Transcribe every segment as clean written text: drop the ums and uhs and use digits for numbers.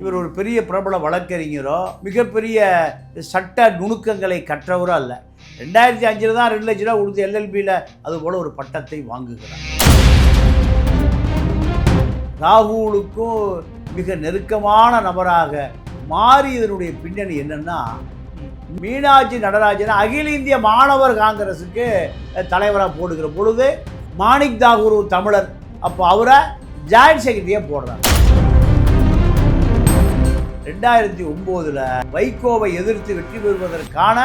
இவர் ஒரு பெரிய பிரபல வழக்கறிஞரோ மிகப்பெரிய சட்ட நுணுக்கங்களை கற்றவரோ அல்ல. 2005 தான் 2 லட்ச ரூபா கொடுத்து எல்எல்பியில் அதுபோல் ஒரு பட்டத்தை வாங்குகிறார். ராகுலுக்கும் மிக நெருக்கமான நபராக மாறியதனுடைய பின்னணி என்னன்னா, மீனாட்சி நடராஜன் அகில இந்திய மாணவர் காங்கிரஸுக்கு தலைவராக போடுகிற பொழுது மாணிக் தாகூர் தமிழர், அப்போ அவரை ஜாயின்ட் செக்ரட்டரியாக போடுறாங்க. 2009 வைகோவை எதிர்த்து வெற்றி பெறுவதற்கான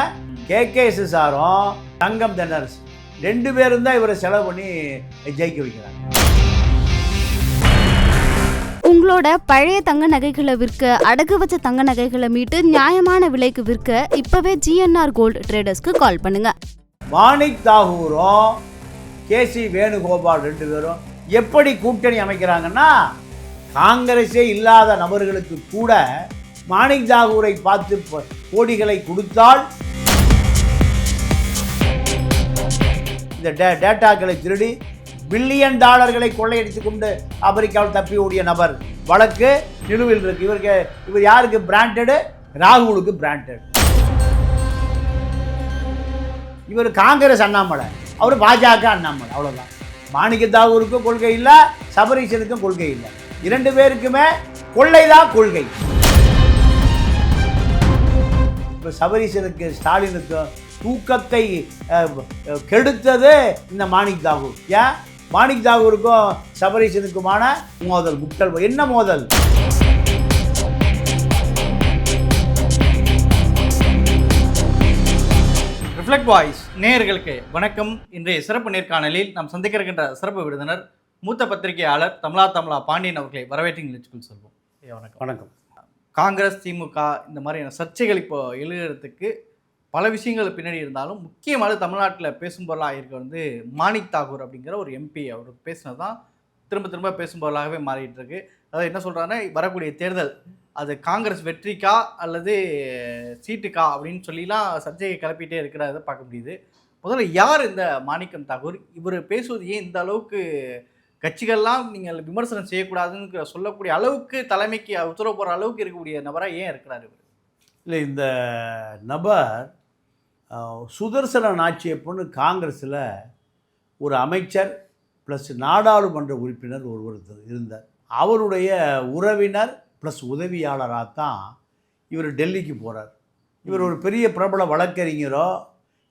KKSSRம் தங்கம் தென்னரசு 2 பேரும் தான் இவரை செலவு பண்ணி ஜெயிக்க வைக்கிறாங்க. உங்களோட பழைய தங்க நகைகளை விற்க, அடகு வச்ச தங்க நகைகளை மீட்டு நியாயமான விலைக்கு விற்க இப்பவே GNR கோல்டு ட்ரேடர்ஸ்க்கு கால் பண்ணுங்க. மாணிக் தாகூரும் KC வேணுகோபால் 2 பேரும் எப்படி கூட்டணி அமைக்கிறாங்கன்னா, காங்கிரஸே இல்லாத நபர்களுக்கு கூட மாணிக் தாகூரை பார்த்து கோடிகளை கொடுத்தால் இந்த டேட்டாக்களை திருடி $1 பில்லியன் கொள்ளையடித்து கொண்டு அமெரிக்காவில் தப்பி ஓடிய நபர் வழக்கு நிலுவையில் இருக்கு. இவர் யாருக்கு பிராண்டடு? ராகுலுக்கு பிராண்டட். இவர் காங்கிரஸ் அண்ணாமலை, அவர் பாஜக அண்ணாமலை, அவ்வளோதான். மாணிக்க தாகூருக்கும் கொள்கை இல்லை, சபரீசனுக்கும் கொள்கை இல்லை. 2 பேருக்குமே கொள்ளைதான் கொள்கை. இப்போ சபரீசனுக்கு ஸ்டாலினுக்கும் தூக்கத்தை கெடுத்தது இந்த மாணிக் தாகூர். ஏன்? மாணிக் தாகூருக்கும் சபரீசனுக்குமான மோதல், முட்டல். என்ன மோதல்? ரிஃப்ளெக்ட் வாய்ஸ் நேயர்களுக்கு வணக்கம். இன்றைய சிறப்பு நேர்காணலில் நாம் சந்திக்க இருக்கின்ற சிறப்பு விருந்தினர் மூத்த பத்திரிகையாளர் தமிழா பாண்டியன் அவர்களை வரவேற்று நிகழ்ச்சிக்குள் சொல்வோம். வணக்கம். வணக்கம். காங்கிரஸ், திமுக இந்த மாதிரியான சர்ச்சைகள் இப்போ எழுகிறதுக்கு பல விஷயங்கள் பின்னாடி இருந்தாலும் முக்கியமாக தமிழ்நாட்டில் பேசும் பொருளாக இருக்க மாணிக் தாகூர் அப்படிங்கிற ஒரு MP அவர் பேசினது தான் திரும்ப பேசும் பொருளாகவே மாறிட்டு இருக்கு. அதாவது என்ன சொல்கிறாங்கன்னா, வரக்கூடிய தேர்தல் அது காங்கிரஸ் வெற்றிக்கா அல்லது சீட்டுக்கா அப்படின்னு சொல்லிலாம் சர்ச்சையை கிளப்பிகிட்டே இருக்கிறத பார்க்க முடியுது. முதல்ல யார் இந்த மாணிக்கம் தாகூர்? இவர் பேசுவது ஏன் இந்த அளவுக்கு கட்சிகள்லாம் நீங்கள் விமர்சனம் செய்யக்கூடாதுன்னு சொல்லக்கூடிய அளவுக்கு தலைமைக்கு உத்தரவு போகிற அளவுக்கு இருக்கக்கூடிய நபராக ஏன் இருக்கிறார் இவர்? இல்லை, இந்த நபர் சுதர்சன நாச்சியப்பன்னு காங்கிரஸில் ஒரு அமைச்சர் ப்ளஸ் நாடாளுமன்ற உறுப்பினர் ஒருவர் இருந்தார். அவருடைய உறவினர் ப்ளஸ் உதவியாளராக தான் இவர் டெல்லிக்கு போகிறார். இவர் ஒரு பெரிய பிரபல வழக்கறிஞரோ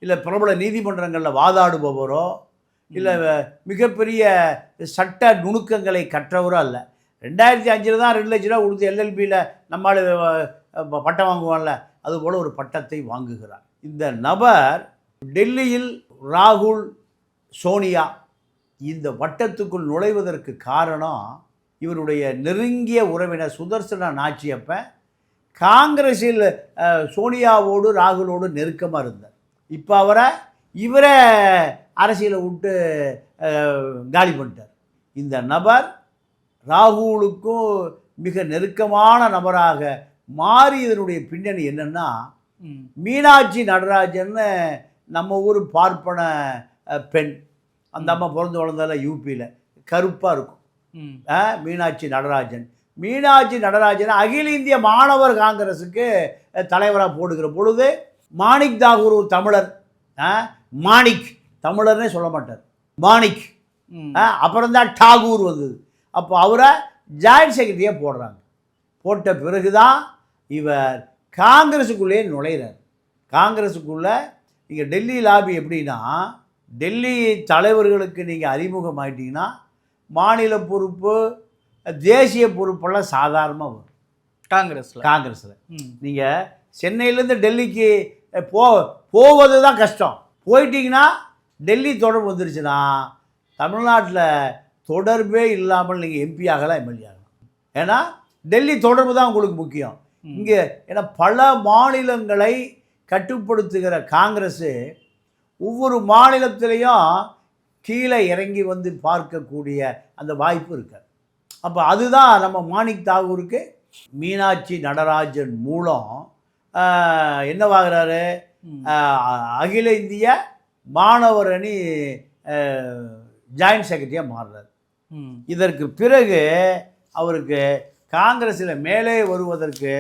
இல்லை பிரபல நீதிமன்றங்களில் வாதாடுபவரோ இல்லை மிகப்பெரிய சட்ட நுணுக்கங்களை கற்றவரோ அல்ல. 2005 தான் 2 லட்ச ரூபா கொடுத்து எல்எல்பியில் நம்மால் பட்டம் வாங்குவான்ல, அதுபோல் ஒரு பட்டத்தை வாங்குகிறார். இந்த நபர் டெல்லியில் ராகுல், சோனியா இந்த வட்டத்துக்குள் நுழைவதற்கு காரணம் இவருடைய நெருங்கிய உறவினர் சுதர்சன நாச்சியப்பன் காங்கிரஸில் சோனியாவோடு ராகுலோடு நெருக்கமாக இருந்தார். இப்போ இவரை அரசியலை விட்டு காலி பண்ணிட்டார். இந்த நபர் ராகுலுக்கும் மிக நெருக்கமான நபராக மாறியதனுடைய பின்னணி என்னென்னா, மீனாட்சி நடராஜன் நம்ம ஊர் பார்ப்பன பெண். அந்த அம்மா பிறந்து வளர்ந்தால UPயில் கருப்பாக இருக்கும். மீனாட்சி நடராஜன் அகில இந்திய மாணவர் காங்கிரஸுக்கு தலைவராக போடுகிற பொழுது மாணிக் தாகூர் ஒரு தமிழர், மாணிக் தமிழர்னே சொல்ல மாட்டார், மாணிக். அப்புறம் தான் டாகூர் வந்தது. அப்போ அவரை ஜாயின்ட் செக்ரட்டரியாக போடுறாங்க. போட்ட பிறகு தான் இவர் காங்கிரஸுக்குள்ளேயே நுழைகிறார். காங்கிரஸுக்குள்ளே நீங்கள் டெல்லி லாபி எப்படின்னா, டெல்லி தலைவர்களுக்கு நீங்கள் அறிமுகம் ஆகிட்டீங்கன்னா மாநில பொறுப்பு, தேசிய பொறுப்பெல்லாம் சாதாரணமாக வரும் காங்கிரஸில். நீங்கள் சென்னையிலேருந்து டெல்லிக்கு போவது தான் கஷ்டம். போயிட்டீங்கன்னா டெல்லி தொடர்பு வந்துருச்சுன்னா தமிழ்நாட்டில் தொடர்பே இல்லாமல் நீங்கள் MP ஆகலாம், MLA ஆகலாம். ஏன்னா டெல்லி தொடர்பு தான் உங்களுக்கு முக்கியம் இங்கே. ஏன்னா பல மாநிலங்களை கட்டுப்படுத்துகிற காங்கிரஸு ஒவ்வொரு மாநிலத்திலையும் கீழே இறங்கி வந்து பார்க்கக்கூடிய அந்த வாய்ப்பு இருக்காது. அப்போ அதுதான் நம்ம மாணிக் தாகூருக்கு மீனாட்சி நடராஜன் மூலம் என்னவாகிறாரு, அகில இந்திய மாணவர் அணி ஜாயின்ட் செக்ரட்டரியாக மாறுறாரு. இதற்கு பிறகு அவருக்கு காங்கிரஸில் மேலே வருவதற்கு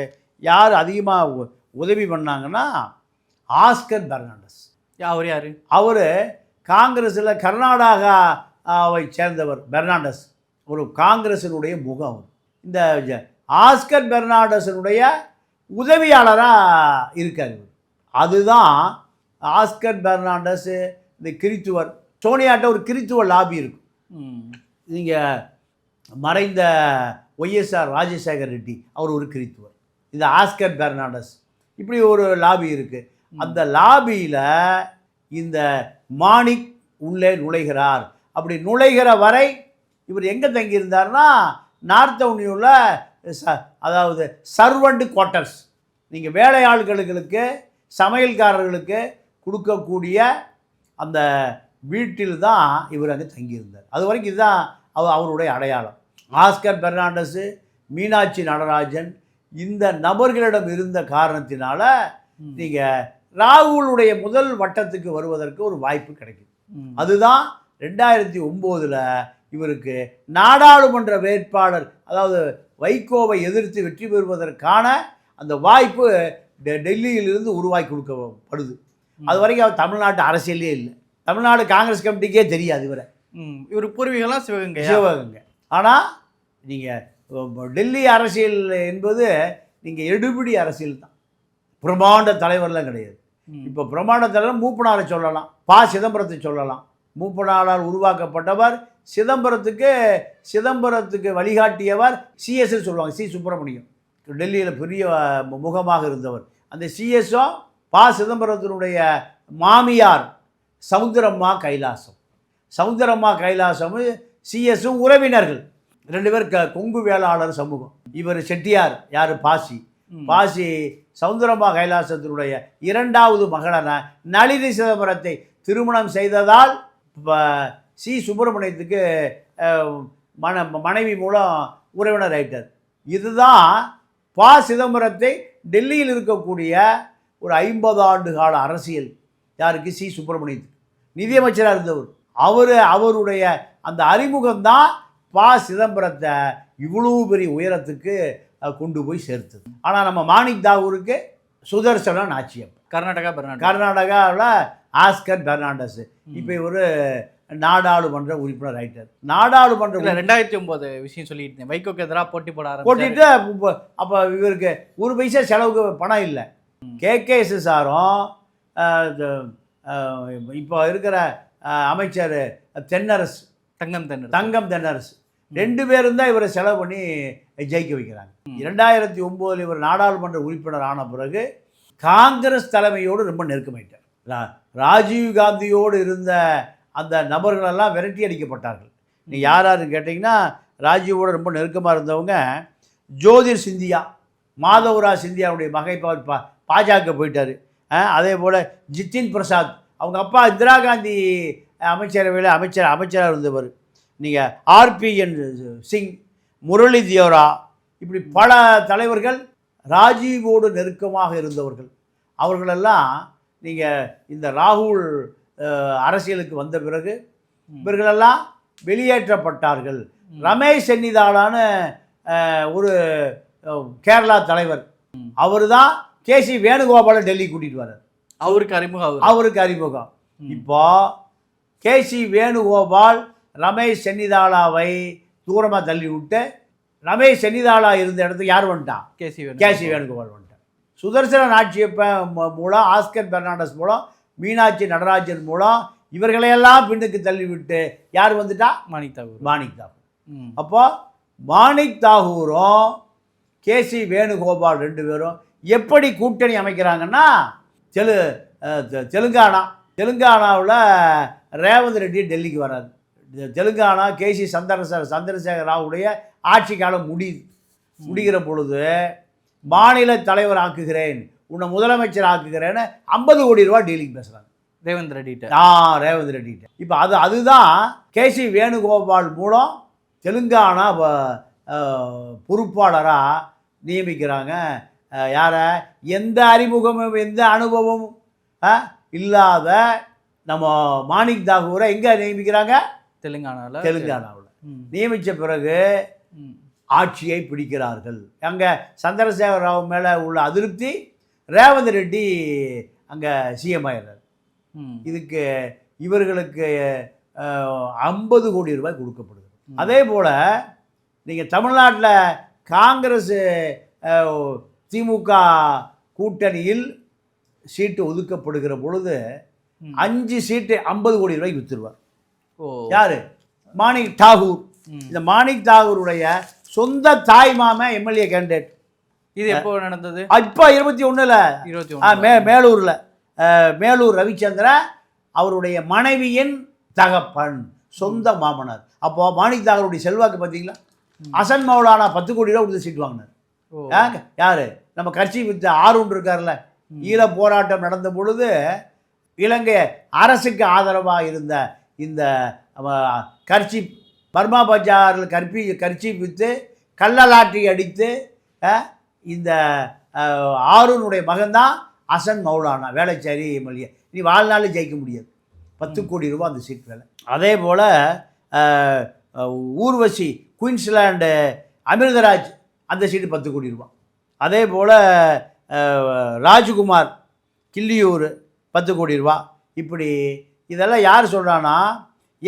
யார் அதிகமாக உதவி பண்ணாங்கன்னா ஆஸ்கர் பெர்னாண்டஸ். அவர் யார்? அவர் காங்கிரஸில் கர்நாடகாவை சேர்ந்தவர். பெர்னாண்டஸ் ஒரு காங்கிரஸினுடைய முகம். இந்த ஆஸ்கர் பெர்னாண்டஸினுடைய உதவியாளராக இருக்கார். அதுதான் ஆஸ்கர் பெர்னாண்டஸ். இந்த கிறித்துவர் சோனியாட்ட ஒரு கிறித்துவ லாபி இருக்கும். நீங்கள் மறைந்த ஒய்எஸ்ஆர் ராஜசேகர் ரெட்டி அவர் ஒரு கிறித்துவர். இந்த ஆஸ்கர் பெர்னாண்டஸ் இப்படி ஒரு லாபி இருக்குது. அந்த லாபியில் இந்த மாணிக் உள்ளே நுழைகிறார். அப்படி நுழைகிற வரை இவர் எங்கே தங்கியிருந்தார்னா நார்த் அவென்யூவில் அதாவது சர்வண்ட் குவார்ட்டர்ஸ், நீங்கள் வேலையாள்களுக்கு சமையல்காரர்களுக்கு கொடுக்கக்கூடிய அந்த வீட்டில் தான் இவர் அங்கே தங்கியிருந்தார். அது வரைக்கும் இதுதான் அவருடைய அடையாளம். ஆஸ்கர் பெர்னாண்டஸு, மீனாட்சி நடராஜன் இந்த நபர்களிடம் இருந்த காரணத்தினால நீங்கள் ராகுலுடைய முதல் வட்டத்துக்கு வருவதற்கு ஒரு வாய்ப்பு கிடைக்குது. அதுதான் 2009 இவருக்கு நாடாளுமன்ற வேட்பாளர், அதாவது வைகோவை எதிர்த்து வெற்றி பெறுவதற்கான அந்த வாய்ப்பு டெல்லியிலிருந்து உருவாக்கி கொடுக்கப்படுது. அது வரைக்கும் அவர் தமிழ்நாட்டு அரசியலே இல்லை. தமிழ்நாடு காங்கிரஸ் கமிட்டிக்கே தெரியாது இவர் பூர்வீகம்லாம் சிவகங்கை. ஆனால் நீங்கள் டெல்லி அரசியல் என்பது நீங்கள் எடுபிடி அரசியல் தான், பிரமாண்ட தலைவர்லாம் கிடையாது. இப்போ பிரமாண்ட தலைவர் மூப்பனாரை சொல்லலாம், சிதம்பரத்தை சொல்லலாம். மூப்பனாரால் உருவாக்கப்பட்டவர் சிதம்பரத்துக்கு வழிகாட்டியவர் சிஎஸ் சொல்லுவாங்க, சி சுப்பிரமணியம். டெல்லியில் பெரிய முகமாக இருந்தவர். அந்த சிஎஸ்ஓ சிதம்பரத்தினுடைய மாமியார் சமுத்திரம்மா கைலாசம் சிஎஸும் உறவினர்கள். 2 பேர் கொங்கு வேளாளர் சமூகம். இவர் செட்டியார் யார், பாசி சமுத்திரம்மா கைலாசத்தினுடைய 2வது மகளான நளினி சிதம்பரத்தை திருமணம் செய்ததால் சி சுப்பிரமணியத்துக்கு மனைவி மூலம் உறவினர் ஆயிட்டார். இதுதான் சிதம்பரத்தை டெல்லியில் இருக்கக்கூடிய ஒரு 50 ஆண்டு கால அரசியல் யாருக்கு, சி சுப்பிரமணியத்துக்கு நிதியமைச்சராக இருந்தவர். அவருடைய அந்த அறிமுகம்தான் சிதம்பரத்தை இவ்வளவு பெரிய உயரத்துக்கு கொண்டு போய் சேர்த்தது. ஆனால் நம்ம மாணிக் தாகூருக்கு சுதர்சன நாச்சியம், கர்நாடகாவில் ஆஸ்கர் பெர்னாண்டஸ். இப்போ ஒரு நாடாளுமன்ற உறுப்பினர் ஆயிட்டார். நாடாளுமன்ற 2009 விஷயம் சொல்லிட்டு வைகோக்கு எதிராக போட்டிட்டு அப்போ இவருக்கு ஒரு பைசா செலவுக்கு பணம் இல்லை. KKSSரும் இப்போ இருக்கிற அமைச்சர் தங்கம் தென்னரசு 2 பேரும் தான் இவரை செலவு பண்ணி ஜெயிக்க வைக்கிறாங்க. 2009 இவர் நாடாளுமன்ற உறுப்பினர் ஆன பிறகு காங்கிரஸ் தலைமையோடு ரொம்ப நெருக்கமாயிட்டார். ராஜீவ் காந்தியோடு இருந்த அந்த நபர்களெல்லாம் விரட்டி அடிக்கப்பட்டார்கள். நீங்கள் யாருன்னு கேட்டிங்கன்னா ராஜீவோட ரொம்ப நெருக்கமாக இருந்தவங்க ஜோதிர் சிந்தியா, மாதவராஜ் சிந்தியாவுடைய மகை பாஜக போயிட்டார். அதே போல் ஜித்தின் பிரசாத், அவங்க அப்பா இந்திரா காந்தி அமைச்சரவையில் அமைச்சராக இருந்தவர். நீங்கள் RPN சிங், முரளி தியோரா, இப்படி பல தலைவர்கள் ராஜீவோடு நெருக்கமாக இருந்தவர்கள். அவர்களெல்லாம் நீங்கள் இந்த ராகுல் அரசியலுக்கு வந்த பிறகு இவர்களெல்லாம் வெளியேற்றப்பட்டார்கள். ரமேஷ் சென்னிதாலான ஒரு கேரளா தலைவர், அவர் தான் KC வேணுகோபாலை டெல்லி கூட்டிகிட்டு வர்றார். அவருக்கு அறிமுகம். இப்போ KC வேணுகோபால் ரமேஷ் சென்னிதாலாவை தூரமாக தள்ளி விட்டு ரமேஷ் சென்னிதாலா இருந்த இடத்துக்கு யார் வந்துட்டான், KC வேணுகோபால் வந்துட்டான். சுதர்சன நாச்சியப்ப மூலம், ஆஸ்கர் பெர்னாண்டஸ் மூலம், மீனாட்சி நடராஜன் மூலம் இவர்களையெல்லாம் பின்னுக்கு தள்ளிவிட்டு யார் வந்துட்டா, மாணிக் தாகூர். அப்போ மாணிக் தாகூரும் KC வேணுகோபால் 2 பேரும் எப்படி கூட்டணி அமைக்கிறாங்கன்னா, தெலுங்கானாவில் ரேவந்த் ரெட்டி டெல்லிக்கு வராது. தெலுங்கானா KC சந்திரசேகர ராவுடைய ஆட்சி காலம் முடிகிற பொழுது மாநில தலைவர் ஆக்குகிறேன், உன்னை முதலமைச்சர் ஆக்குகிறேன்னு 50 கோடி ரூபா டீலிங் பேசுகிறாங்க ரேவந்த் ரெட்டிட்ட. இப்போ அதுதான் KC வேணுகோபால் மூலம் தெலுங்கானா பொறுப்பாளராக நியமிக்கிறாங்க. யாரை, எந்த அறிமுகமும் எந்த அனுபவமும் இல்லாத நம்ம மாணிக் தாகூரை எங்கே நியமிக்கிறாங்க, தெலுங்கானாவில் நியமித்த பிறகு ஆட்சியை பிடிக்கிறார்கள். அங்கே சந்திரசேகர ராவ் மேலே உள்ள அதிருப்தி, ரேவந்த் ரெட்டி அங்கே சிஎம் ஆயிடுறார். இதுக்கு இவர்களுக்கு 50 கோடி ரூபாய் கொடுக்கப்படுது. அதே போல் நீங்கள் தமிழ்நாட்டில் காங்கிரஸ் திமுக கூட்டணியில் சீட்டு ஒதுக்கப்படுகிற பொழுது 5 சீட்டு 50 கோடி ரூபாய்க்கு விற்றுருவார். யார்? மாணிக் தாகூர். இந்த மாணிக் தாகூருடைய சொந்த தாய் மாமன் எம்எல்ஏ கேண்டிடேட். இது எப்போ நடந்தது? இப்போ 21 மேலூரில் மேலூர் ரவிச்சந்திரன் அவருடைய மனைவியின் தகப்பன், சொந்த மாமனார். அப்போ மாணிக் தாகூருடைய செல்வாக்கு பார்த்தீங்களா? அசன் மௌலானா 10 கோடி ரூபா கொடுத்து சீட் வாங்கினார். யார்? நம்ம கட்சி வித்த ஆர்வம் இருக்கார்ல, ஈழ போராட்டம் நடந்த பொழுது இலங்கை அரசுக்கு ஆதரவாக இருந்த இந்த கட்சி பர்மா பஜாரில் கட்சி விற்று கள்ளலாட்டி அடித்து இந்த ஆரூனுடைய மகன்தான் அசன் மௌலானா, வேலைச்சாரி எம்எல்ஏ. நீ வாழ்நாள் ஜெயிக்க முடியாது. 10 கோடி ரூபா அந்த சீட் வேலை. அதே போல் ஊர்வசி குயின்ஸ்லாண்டு அமிர்தராஜ், அந்த சீட்டு 10 கோடி ரூபா. அதே போல் ராஜ்குமார் கிள்ளியூர் 10 கோடி ரூபா. இப்படி இதெல்லாம் யார் சொல்கிறான்னா,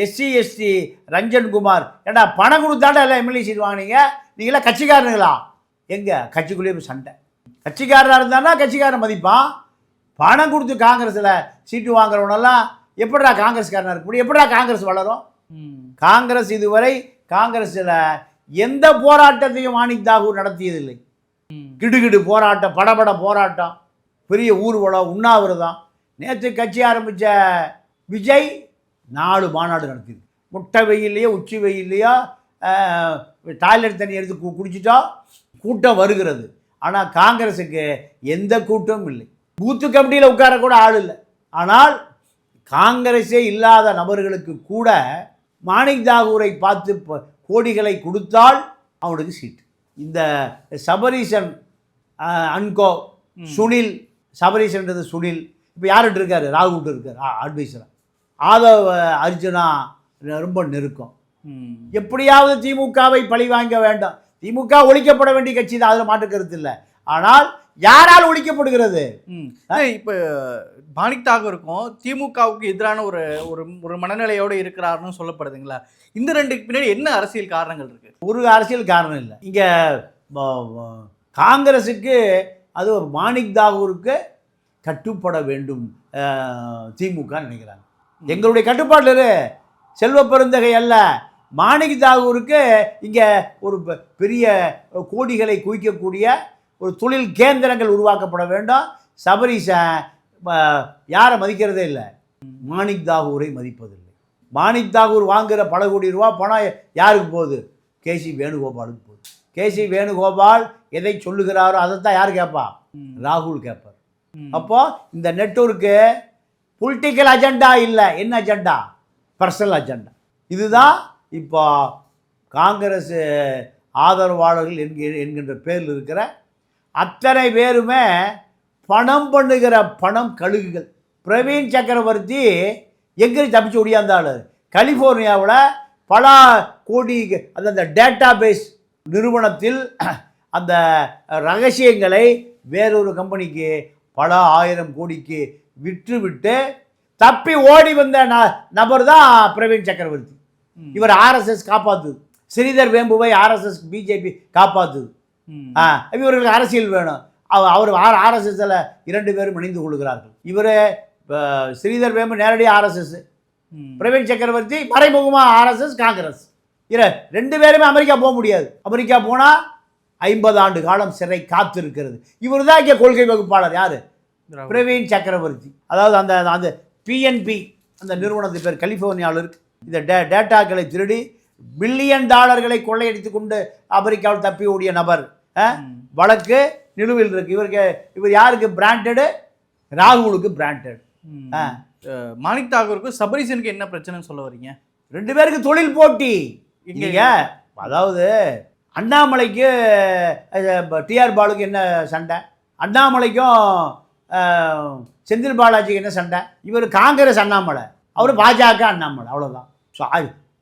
எஸ்சி எஸ்டி ரஞ்சன்குமார். ஏண்டா பணம் கொடுத்தாண்டா எல்லாம் எம்எல்ஏ சீட் வாங்கினீங்க, நீங்களாம் கட்சிக்காரனுங்களா? எங்கே கட்சிக்குள்ளேயே சண்டை. கட்சிக்காரராக இருந்தானா கட்சிக்காரன் மதிப்பான். பணம் கொடுத்து காங்கிரஸில் சீட்டு வாங்குறவனெல்லாம் எப்படா காங்கிரஸ்காரனாக இருக்க முடியும்? எப்படா காங்கிரஸ் வளரும்? காங்கிரஸ் இதுவரை காங்கிரஸில் எந்த போராட்டத்தையும் மாணிக் தாகூர் நடத்தியதில்லை. கிடுகிடு போராட்டம், படபட போராட்டம், பெரிய ஊர்வலம், உண்ணாவிரதம். நேற்று கட்சி ஆரம்பித்த விஜய் 4 மாநாடு நடத்திது. முட்டை வெயிலையோ உச்சி வெயிலையோ டாய்லெட் தண்ணி எடுத்து குடிச்சிட்டா கூட்டம் வருகிறது. ஆனால் காங்கிரஸுக்கு எந்த கூட்டமும் இல்லை. பூத்து கமிட்டியில் உட்காரக்கூட ஆள் இல்லை. ஆனால் காங்கிரஸே இல்லாத நபர்களுக்கு கூட மாணிக் தாகூரை பார்த்து கோடிகளை கொடுத்தால் அவனுக்கு சீட்டு. இந்த சபரீசன் அன்கோ சுனில், சபரீசன்றது சுனில் இப்போ யார்கிட்ட இருக்கார்? ராகுல்கிட்ட இருக்கார் அட்வைசராக. ஆதவ் அர்ஜுனா ரொம்ப நெருக்கம். எப்படியாவது திமுகவை பழி வாங்க வேண்டும். திமுக ஒழிக்கப்பட வேண்டிய கட்சி தான், அதில் மாற்று கருத்து இல்லை. ஆனால் யாரால் ஒழிக்கப்படுகிறது? இப்போ மாணிக் தாகூருக்கும் திமுகவுக்கு எதிரான ஒரு ஒரு மனநிலையோடு இருக்கிறாருன்னு சொல்லப்படுதுங்களா? இந்த ரெண்டுக்கு பின்னாடி என்ன அரசியல் காரணங்கள் இருக்கு? ஒரு அரசியல் காரணம் இல்லை. இங்கே காங்கிரஸுக்கு அது ஒரு மாணிக் தாகூருக்கு கட்டுப்பட வேண்டும் திமுக நினைக்கிறாங்க. எங்களுடைய கட்டுப்பாட்டில் செல்வ பெருந்தகை அல்ல, மாணிக் தாகூருக்கு இங்கே ஒரு பெரிய கோடிகளை குவிக்கக்கூடிய ஒரு தொழில் கேந்திரங்கள் உருவாக்கப்பட வேண்டும். சபரீசன் யாரை மதிக்கிறதே இல்லை, மாணிக் தாகூரை மதிப்பதில்லை. மாணிக் தாகூர் வாங்குகிற பல கோடி ரூபா பணம் யாருக்கு போகுது? கேசி வேணுகோபாலுக்கு போகுது. கேசி வேணுகோபால் எதை சொல்லுகிறாரோ அதைத்தான் யார் கேட்பா? ராகுல் கேட்பார். அப்போ இந்த நெட்வொர்க்கு பொலிட்டிக்கல் அஜெண்டா இல்லை. என்ன அஜெண்டா? Personal agenda. இதுதான் இப்போ காங்கிரஸ் ஆதரவாளர்கள் என்கின்ற பேரில் இருக்கிற அத்தனை பேருமே பணம் பண்ணுகிற பணம் கழுகுகள். பிரவீன் சக்கரவர்த்தி எங்கே தப்பிச்சு ஓடியாந்தாள்? கலிஃபோர்னியாவில் பல கோடி அந்த டேட்டா பேஸ் நிறுவனத்தில் அந்த ரகசியங்களை வேறொரு கம்பெனிக்கு பல 1000 கோடிக்கு விற்றுவிட்டு தப்பி ஓடி வந்த நபர் தான் பிரவீன் சக்கரவர்த்தி. இவர் ஆர்எஸ்எஸ் காப்பாற்றுது. ஸ்ரீதர் வேம்புவை ஆர்எஸ்எஸ் பிஜேபி காப்பாற்றுது. இவர்களுக்கு அரசியல் வேணும். அவர் ஆர்எஸ்எஸ்ல 2 பேரும் இணைந்து கொள்கிறார்கள். இவர் ஸ்ரீதர் வேம்பு நேரடியாக ஆர்எஸ்எஸ், பிரவீன் சக்கரவர்த்தி மறைமுகமாக ஆர்எஸ்எஸ் காங்கிரஸ். 2 பேருமே அமெரிக்கா போக முடியாது. அமெரிக்கா போனால் 50 ஆண்டு காலம் சிறை காத்திருக்கிறது. இவர் தான் இங்கே கொள்கை வகுப்பாளர். யார்? பிரவீன் சக்கரவர்த்தி. அதாவது அந்த அந்த பிஎன்பி அந்த நிறுவனத்து பேர் கலிஃபோர்னியாவில் இருக்கு. இந்த டேட்டாக்களை திருடி $பில்லியன் கொள்ளையடித்து கொண்டு அமெரிக்காவில் தப்பி ஓடிய நபர் வழக்கு நிலுவையில் இருக்கு. இவர் யாருக்கு பிராண்டடு? ராகுலுக்கு பிராண்டட். மாணிக் தாகூருக்கு சபரீசனுக்கு என்ன பிரச்சனைன்னு சொல்ல வரீங்க? 2 பேருக்கு தொழில் போட்டி. இங்க அதாவது அண்ணாமலைக்கு டிஆர் பாலுக்கு என்ன சண்டை? அண்ணாமலைக்கும் செந்தில் பாலாஜிக்கு என்ன சண்டை? இவர் காங்கிரஸ் அண்ணாமலை, அவர் பாஜக அண்ணாமலை, அவ்வளோதான். ஸோ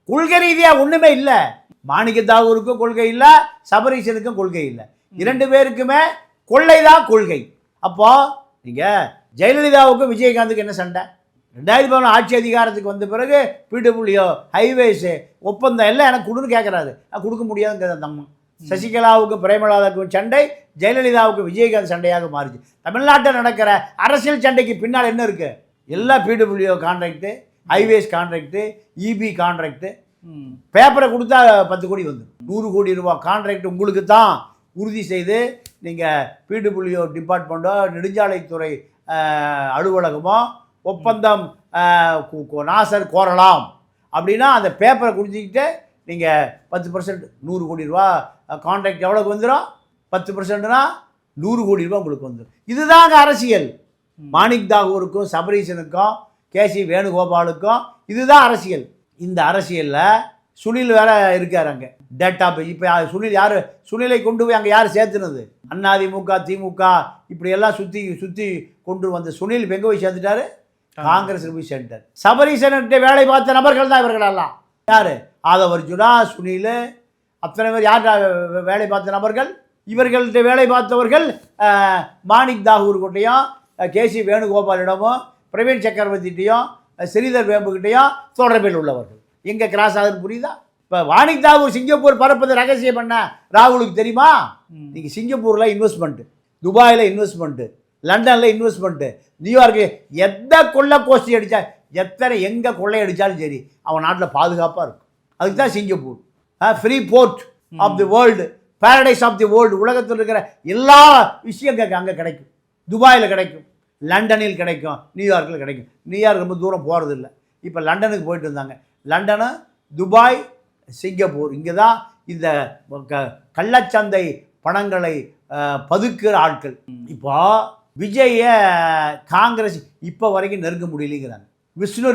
கொள்கை ரீதியாக ஒன்றுமே இல்லை. மாணிக்க தாகூருக்கும் கொள்கை இல்லை, சபரீசனுக்கும் கொள்கை இல்லை. 2 பேருக்குமே கொள்ளை தான் கொள்கை. அப்போது நீங்கள் ஜெயலலிதாவுக்கும் விஜயகாந்துக்கு என்ன சண்டை? 2011 ஆட்சி அதிகாரத்துக்கு வந்த பிறகு பிடபிள்யூ ஹைவேஸு ஒப்பந்தம் எல்லாம் எனக்கு கொடுன்னு கேட்குறாரு. கொடுக்க முடியாதுங்கிறது அந்த அம்மா. சசிகலாவுக்கும் பிரேமலாதாவுக்கும் சண்டை, ஜெயலலிதாவுக்கு விஜயகாந்த் சண்டையாக மாறிச்சு. தமிழ்நாட்டில் நடக்கிற அரசியல் சண்டைக்கு பின்னால் என்ன இருக்குது? எல்லாம் PW contract, highways contract, EB contract. பேப்பரை கொடுத்தா 10 கோடி வந்துடும். 100 கோடி ரூபா கான்ட்ராக்ட் உங்களுக்கு தான் உறுதி செய்து நீங்கள் பிடபிள்யூ டிபார்ட்மெண்ட்டோ நெடுஞ்சாலைத்துறை அலுவலகமோ ஒப்பந்தம் நாசர் கோரலாம் அப்படின்னா அந்த பேப்பரை குடிச்சிக்கிட்டு நீங்கள் 10% 100 கோடி ரூபா கான்ட்ராக்ட் எவ்வளோக்கு வந்துடும்? 10%னா 100 கோடி ரூபா உங்களுக்கு வந்துடும். இதுதாங்க அரசியல். மாணிக் தாகூருக்கும் சபரீசனுக்கும் கேசி வேணுகோபாலுக்கும் இதுதான் அரசியல். இந்த அரசியலில் சுனில் வேற இருக்கார் அங்கே டேட்டா. இப்போ சுனில் யார்? சுனிலை கொண்டு போய் அங்கே யார் சேர்த்துனது? அதிமுக திமுக இப்படியெல்லாம் சுற்றி கொண்டு வந்த சுனில் எங்கே போய் சேர்த்துட்டாரு? காங்கிரஸில் போய் சேர்ந்துட்டார். சபரீசன்கிட்ட வேலை பார்த்த நபர்கள் தான் இவர்களெல்லாம். யார்? ஆதவ் அர்ஜுனா, சுனில், அத்தனை பேர் யார் வேலை பார்த்த நபர்கள்? இவர்கள்ட்ட வேலை பார்த்தவர்கள் மாணிக் தாகூர் கிட்டையும் கேசி வேணுகோபாலிடமும் பிரவீன் சக்கரவர்த்திகிட்டையும் ஸ்ரீதர் வேம்புக்கிட்டையும் தொடர்பில் உள்ளவர்கள். எங்கே கிராஸ் ஆகுதுன்னு புரியுதா? இப்போ மாணிக் தாகூர் சிங்கப்பூர் பரப்பது ரகசியம் பண்ண ராகுலுக்கு தெரியுமா? நீங்கள் சிங்கப்பூரில் இன்வெஸ்ட்மெண்ட்டு, துபாயில் இன்வெஸ்ட்மெண்ட்டு, லண்டனில் இன்வெஸ்ட்மெண்ட்டு, நியூயார்க்கு எந்த கொள்ளை கோஷ்டி அடித்தா எங்கே கொள்ளை அடித்தாலும் சரி அவன் நாட்டில் பாதுகாப்பாக இருக்கும். அதுக்கு தான் Singapore free port of the world, paradise of the world. உலகத்தில் இருக்கிற எல்லா விஷயங்கள் அங்கே கிடைக்கும். துபாயில் கிடைக்கும், லண்டனில் கிடைக்கும், நியூயார்க்கில் கிடைக்கும். நியூயார்க் ரொம்ப தூரம் போகிறது இல்லை. இப்போ லண்டனுக்கு போயிட்டு இருந்தாங்க. லண்டனு, துபாய், சிங்கப்பூர், இங்கே தான் இந்த கள்ளச்சந்தை பணங்களை பதுக்குற ஆட்கள். இப்போ விஜய காங்கிரஸ் இப்போ வரைக்கும் நெருங்க முடியலைங்கிறாங்க. விஷ்ணு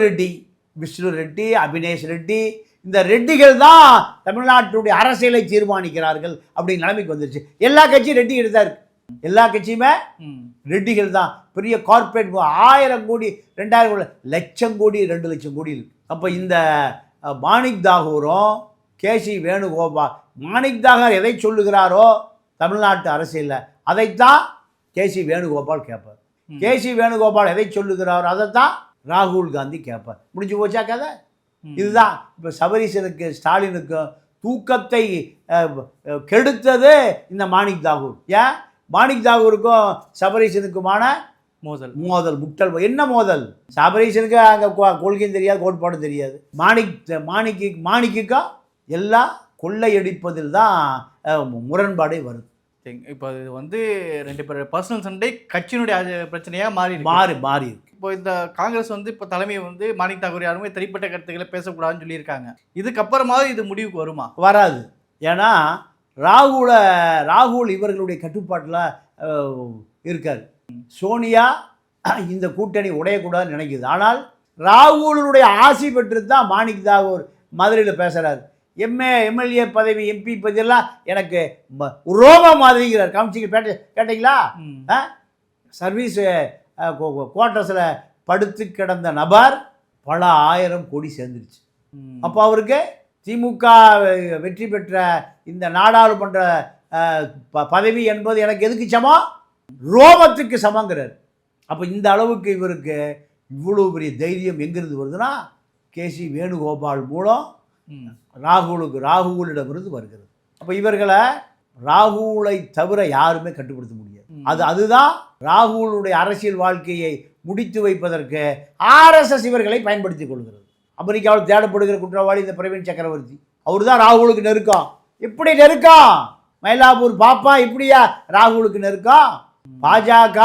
ரெட்டி, அபினேஷ் ரெட்டி, இந்த ரெட்டிகள் தான் தமிழ்நாட்டுடைய அரசியலை தீர்மானிக்கிறார்கள் அப்படிங்கிற நிலைமைக்கு வந்துருச்சு. எல்லா கட்சியும் ரெட்டிகள் தான் இருக்கு. எல்லா கட்சியுமே ரெட்டிகள் தான். பெரிய கார்பரேட் 1000 கோடி 2000 கோடி லட்சம் கோடி 2 லட்சம் கோடி இருக்கு. அப்போ இந்த மாணிக் தாகூரும் கேசி வேணுகோபால், மாணிக் தாகூர் எதை சொல்லுகிறாரோ தமிழ்நாட்டு அரசியலில் அதைத்தான் கேசி வேணுகோபால் கேட்பார். கேசி வேணுகோபால் எதை சொல்லுகிறாரோ அதைத்தான் ராகுல் காந்தி கேட்பார். முடிஞ்சு போச்சா கதை? இதுதான் இப்போ சபரீசனுக்கு ஸ்டாலினுக்கும் தூக்கத்தை கெடுத்தது இந்த மாணிக் தாகூர். ஏன்? மாணிக் தாகூருக்கும் சபரீசனுக்குமான மோதல் முட்டல். என்ன மோதல்? சபரீசனுக்கு அங்கே கொள்கையும் தெரியாது, கோட்பாடும் தெரியாது. மாணிக்குக்கும் எல்லாம் கொள்ளையடிப்பதில் தான் முரண்பாடே வருது. இப்போ இது வந்து 2 பேர் பர்சனல் சண்டை கட்சியினுடைய பிரச்சனையாக மாறி இருக்கு. இப்போ இந்த காங்கிரஸ் வந்து இப்போ தலைமையை வந்து மாணிக் தாகூர் யாருமே தனிப்பட்ட கருத்துக்களை பேசக்கூடாதுன்னு சொல்லியிருக்காங்க. இதுக்கப்புறமாவது இது முடிவுக்கு வருமா? வராது. ஏன்னா ராகுல் இவர்களுடைய கட்டுப்பாட்டில் இருக்கார். சோனியா இந்த கூட்டணி உடையக்கூடாதுன்னு நினைக்குது. ஆனால் ராகுலுடைய ஆசி பெற்று தான் மாணிக் தாகூர் மதுரையில் பேசுகிறார். எம்எல்ஏ பதவி, எம்பி பதவியெல்லாம் எனக்கு ரோபா மாதிரிங்கிறார். கமிச்சிங்க கேட்டீங்களா? சர்வீஸ் குவார்ட்டர்ஸில் படுத்து கிடந்த நபர் பல 1000 கோடி சேர்ந்துருச்சு. அப்போ அவருக்கு திமுக வெற்றி பெற்ற இந்த நாடாளுமன்ற பதவி என்பது எனக்கு எதுக்கு சமம்? ரோபத்துக்கு சமங்கிறார். அப்போ இந்த அளவுக்கு இவருக்கு இவ்வளோ பெரிய தைரியம் எங்கிருந்து வருதுன்னா கேசி வேணுகோபால் மூலம் ராகுலிடமிருந்து வருகிறது. அப்போ இவர்களை ராகுலை தவிர யாருமே கட்டுப்படுத்த முடியாது. அதுதான் ராகுலுடைய அரசியல் வாழ்க்கையை முடித்து வைப்பதற்கு RSS இவர்களை பயன்படுத்தி கொள்கிறது. அமெரிக்காவில் தேடப்படுகிற குற்றவாளி இந்த பிரவீன் சக்கரவர்த்தி, அவர் தான் ராகுலுக்கு நெருக்கம். இப்படி நெருக்கம் மயிலாப்பூர் பாப்பா இப்படியா ராகுலுக்கு நெருக்கம்? பாஜக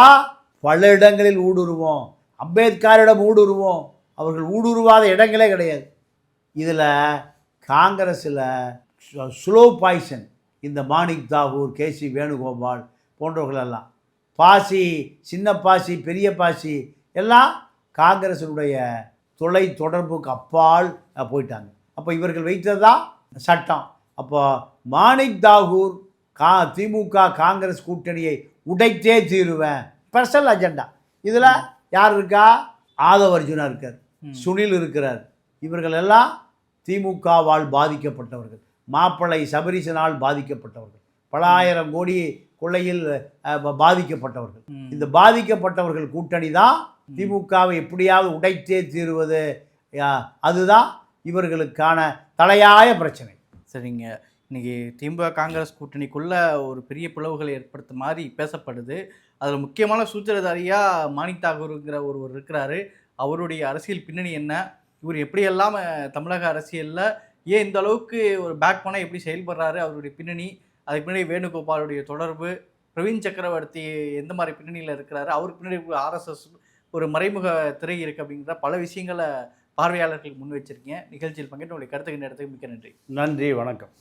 பல இடங்களில் ஊடுருவோம், அம்பேத்கரிடம் ஊடுருவோம், அவர்கள் ஊடுருவாத இடங்களே கிடையாது. இதில் காங்கிரஸில் ஸ்லோ பாய்சன் இந்த மாணிக் தாகூர், கேசி வேணுகோபால் போன்றவர்களெல்லாம் பாசி, சின்ன பாசி, பெரிய பாசி எல்லாம் காங்கிரஸினுடைய தொலை தொடர்புக்கு அப்பால் போயிட்டாங்க. அப்போ இவர்கள் வைத்தது தான் சட்டம். அப்போ மாணிக் தாகூர் திமுக காங்கிரஸ் கூட்டணியை உடைத்தே தீருவேன், ஸ்பெஷல் அஜெண்டா. இதில் யார் இருக்கா? ஆதவ் அர்ஜுனா இருக்கார், சுனில் இருக்கிறார். இவர்கள் எல்லாம் திமுகவால் பாதிக்கப்பட்டவர்கள். மாப்பிள்ளை சபரிசனால் பாதிக்கப்பட்டவர்கள், பல ஆயிரம் கோடி கொள்ளையில் பாதிக்கப்பட்டவர்கள். இந்த பாதிக்கப்பட்டவர்கள் கூட்டணி தான் திமுகவை எப்படியாவது உடைத்தே தீருவது. அதுதான் இவர்களுக்கான தலையாய பிரச்சனை. சரிங்க. இன்னைக்கு திமுக காங்கிரஸ் கூட்டணிக்குள்ள ஒரு பெரிய பிளவுகளை ஏற்படுத்த மாதிரி பேசப்படுது. அதில் முக்கியமான சூத்திரதாரியாக மாணிக் தாகூருங்கிற ஒருவர் இருக்கிறாரு. அவருடைய அரசியல் பின்னணி என்ன, இவர் எப்படியெல்லாம் தமிழக அரசியலில் ஏன் இந்த அளவுக்கு ஒரு பேக் பண்ண எப்படி செயல்படுறாரு, அவருடைய பின்னணி, அதுக்கு பின்னாடி வேணுகோபாலுடைய தொடர்பு, பிரவீன் சக்கரவர்த்தி எந்த மாதிரி பின்னணியில் இருக்கிறாரு, அவருக்கு பின்னாடி ஆர்எஸ்எஸ் ஒரு மறைமுக திரை இருக்குது அப்படிங்கிற பல விஷயங்களை பார்வையாளர்களுக்கு முன் வச்சிருக்கீங்க. நிகழ்ச்சியில் பங்கேற்று உங்களுடைய கருத்துக்கு நேரத்துக்கு மிக்க நன்றி. நன்றி, வணக்கம்.